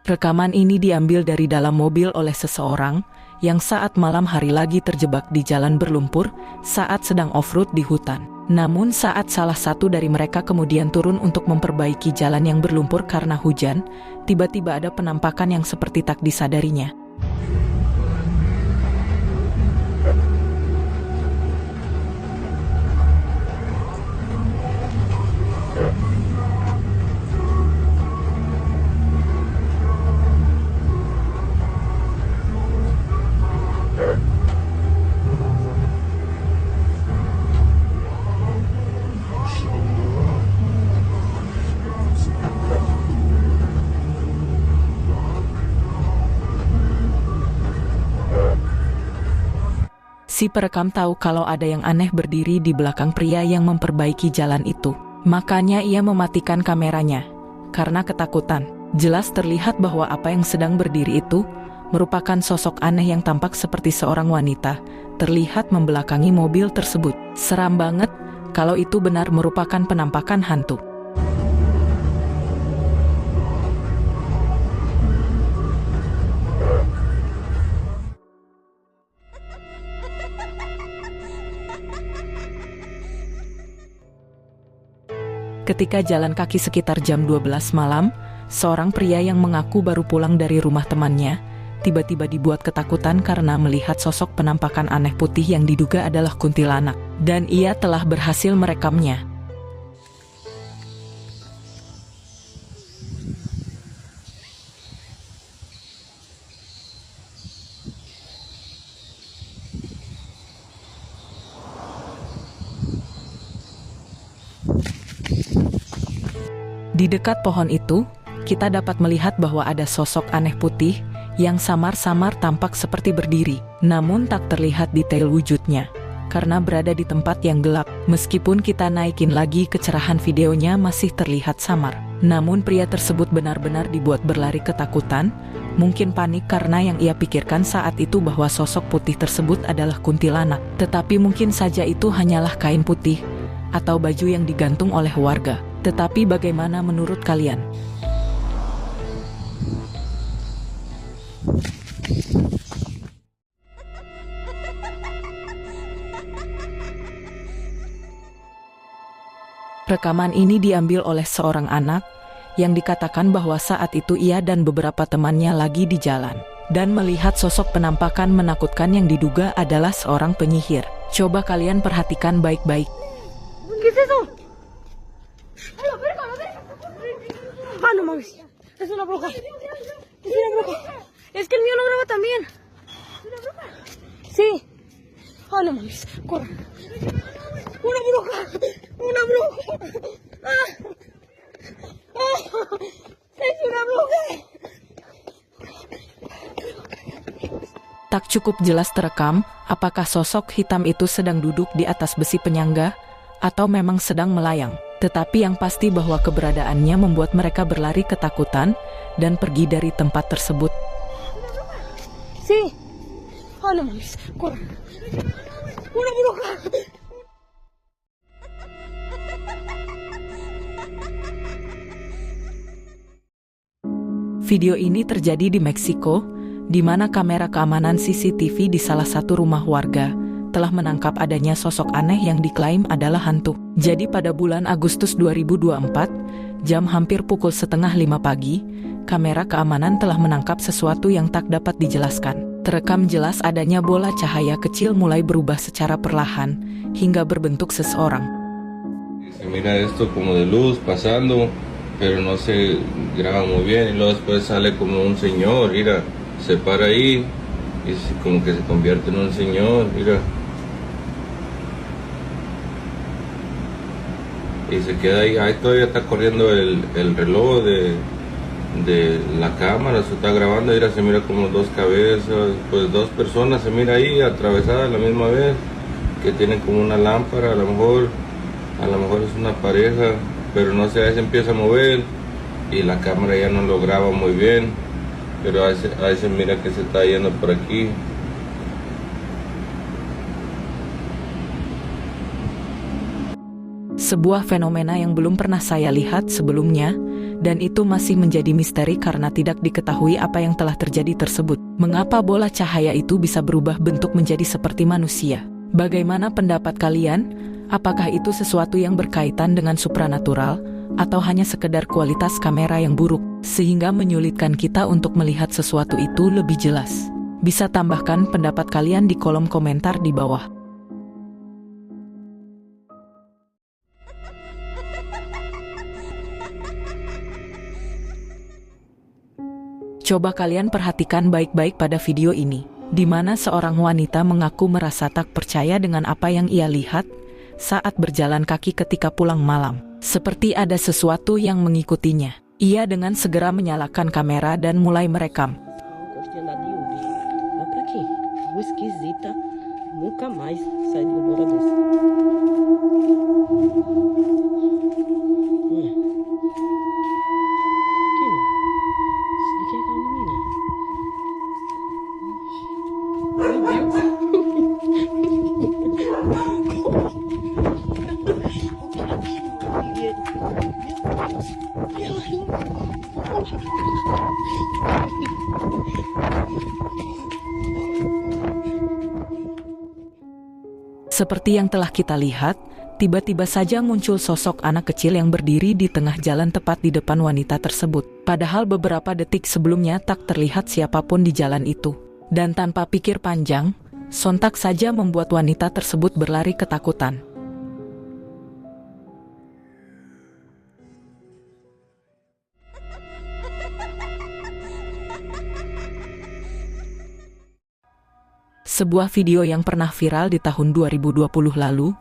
Rekaman ini diambil dari dalam mobil oleh seseorang yang saat malam hari lagi terjebak di jalan berlumpur saat sedang off-road di hutan. Namun saat salah satu dari mereka kemudian turun untuk memperbaiki jalan yang berlumpur karena hujan, tiba-tiba ada penampakan yang seperti tak disadarinya. Si perekam tahu kalau ada yang aneh berdiri di belakang pria yang memperbaiki jalan itu. Makanya ia mematikan kameranya. Karena ketakutan, jelas terlihat bahwa apa yang sedang berdiri itu merupakan sosok aneh yang tampak seperti seorang wanita, terlihat membelakangi mobil tersebut. Seram banget kalau itu benar merupakan penampakan hantu. Ketika jalan kaki sekitar jam 12 malam, seorang pria yang mengaku baru pulang dari rumah temannya, tiba-tiba dibuat ketakutan karena melihat sosok penampakan aneh putih yang diduga adalah kuntilanak. Dan ia telah berhasil merekamnya. Di dekat pohon itu, kita dapat melihat bahwa ada sosok aneh putih yang samar-samar tampak seperti berdiri, namun tak terlihat detail wujudnya, karena berada di tempat yang gelap. Meskipun kita naikin lagi kecerahan videonya masih terlihat samar. Namun pria tersebut benar-benar dibuat berlari ketakutan, mungkin panik karena yang ia pikirkan saat itu bahwa sosok putih tersebut adalah kuntilanak. Tetapi mungkin saja itu hanyalah kain putih atau baju yang digantung oleh warga. Tetapi bagaimana menurut kalian? Rekaman ini diambil oleh seorang anak yang dikatakan bahwa saat itu ia dan beberapa temannya lagi di jalan dan melihat sosok penampakan menakutkan yang diduga adalah seorang penyihir. Coba kalian perhatikan baik-baik. Ah, no mames, es una bruja. Es una bruja. Es que el mío lo graba también. ¿Es una bruja? Sí. Ah, no mames, corre. Una bruja. Una bruja. Ah. Ah. Es una bruja. Tak cukup jelas terekam apakah sosok hitam itu sedang duduk di atas besi penyangga atau memang sedang melayang. Tetapi yang pasti bahwa keberadaannya membuat mereka berlari ketakutan dan pergi dari tempat tersebut. Sí. Ah, no mames, corre. Una bruja. Video ini terjadi di Meksiko, di mana kamera keamanan CCTV di salah satu rumah warga telah menangkap adanya sosok aneh yang diklaim adalah hantu. Jadi pada bulan Agustus 2024, jam hampir pukul 4:30 pagi, kamera keamanan telah menangkap sesuatu yang tak dapat dijelaskan. Terekam jelas adanya bola cahaya kecil mulai berubah secara perlahan hingga berbentuk seseorang. Se mira esto como de luz pasando, pero no se graba muy bien y luego después sale como un señor, mira, se para ahí y como que se convierte en un señor, mira. Y se queda ahí todavía está corriendo el reloj de la cámara, se está grabando, mira, se mira como dos cabezas, pues dos personas se mira ahí atravesadas a la misma vez, que tienen como una lámpara, a lo mejor es una pareja, pero no sé, ahí se empieza a mover y la cámara ya no lo graba muy bien, pero ahí se mira que se está yendo por aquí. Sebuah fenomena yang belum pernah saya lihat sebelumnya, Dan itu masih menjadi misteri karena tidak diketahui apa yang telah terjadi tersebut. Mengapa bola cahaya itu bisa berubah bentuk menjadi seperti manusia? Bagaimana pendapat kalian? Apakah itu sesuatu yang berkaitan dengan supranatural, atau hanya sekedar kualitas kamera yang buruk, sehingga menyulitkan kita untuk melihat sesuatu itu lebih jelas? Bisa tambahkan pendapat kalian di kolom komentar di bawah. Coba kalian perhatikan baik-baik pada video ini, di mana seorang wanita mengaku merasa tak percaya dengan apa yang ia lihat saat berjalan kaki ketika pulang malam. Seperti ada sesuatu yang mengikutinya. Ia dengan segera menyalakan kamera dan mulai merekam. Gostei da Dilby. Vai pra quê? Rua esquisita. Nunca mais saí de uma hora dessa. Aquilo. De quem é aquela menina? Meu Seperti yang telah kita lihat, tiba-tiba saja muncul sosok anak kecil yang berdiri di tengah jalan tepat di depan wanita tersebut. Padahal beberapa detik sebelumnya tak terlihat siapapun di jalan itu. Dan tanpa pikir panjang, sontak saja membuat wanita tersebut berlari ketakutan. Sebuah video yang pernah viral di tahun 2020 lalu,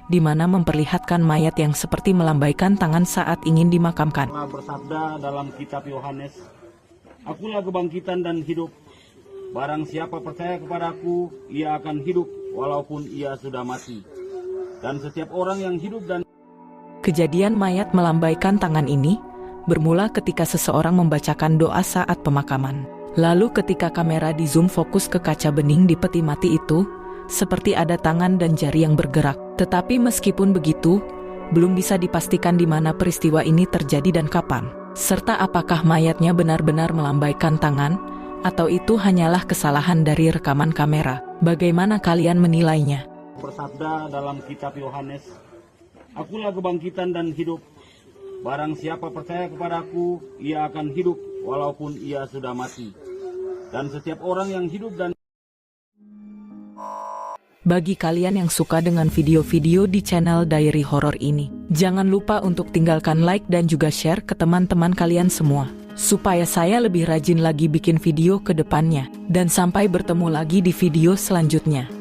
di mana memperlihatkan mayat yang seperti melambaikan tangan saat ingin dimakamkan. Allah bersabda dalam kitab Yohanes, "Akulah kebangkitan dan hidup. Barang siapa percaya kepadaku, ia akan hidup walaupun ia sudah mati. Dan setiap orang yang hidup dan..." Kejadian mayat melambaikan tangan ini bermula ketika seseorang membacakan doa saat pemakaman. Lalu ketika kamera di zoom fokus ke kaca bening di peti mati itu, seperti ada tangan dan jari yang bergerak. Tetapi meskipun begitu, belum bisa dipastikan di mana peristiwa ini terjadi dan kapan. Serta apakah mayatnya benar-benar melambaikan tangan, atau itu hanyalah kesalahan dari rekaman kamera. Bagaimana kalian menilainya? Bersabda dalam kitab Yohanes, "Akulah kebangkitan dan hidup. Barang siapa percaya kepadaku, ia akan hidup walaupun ia sudah mati. Dan setiap orang yang hidup dan..." Bagi kalian yang suka dengan video-video di channel Diary Horror ini, jangan lupa untuk tinggalkan like dan juga share ke teman-teman kalian semua, supaya saya lebih rajin lagi bikin video ke depannya. Dan sampai bertemu lagi di video selanjutnya.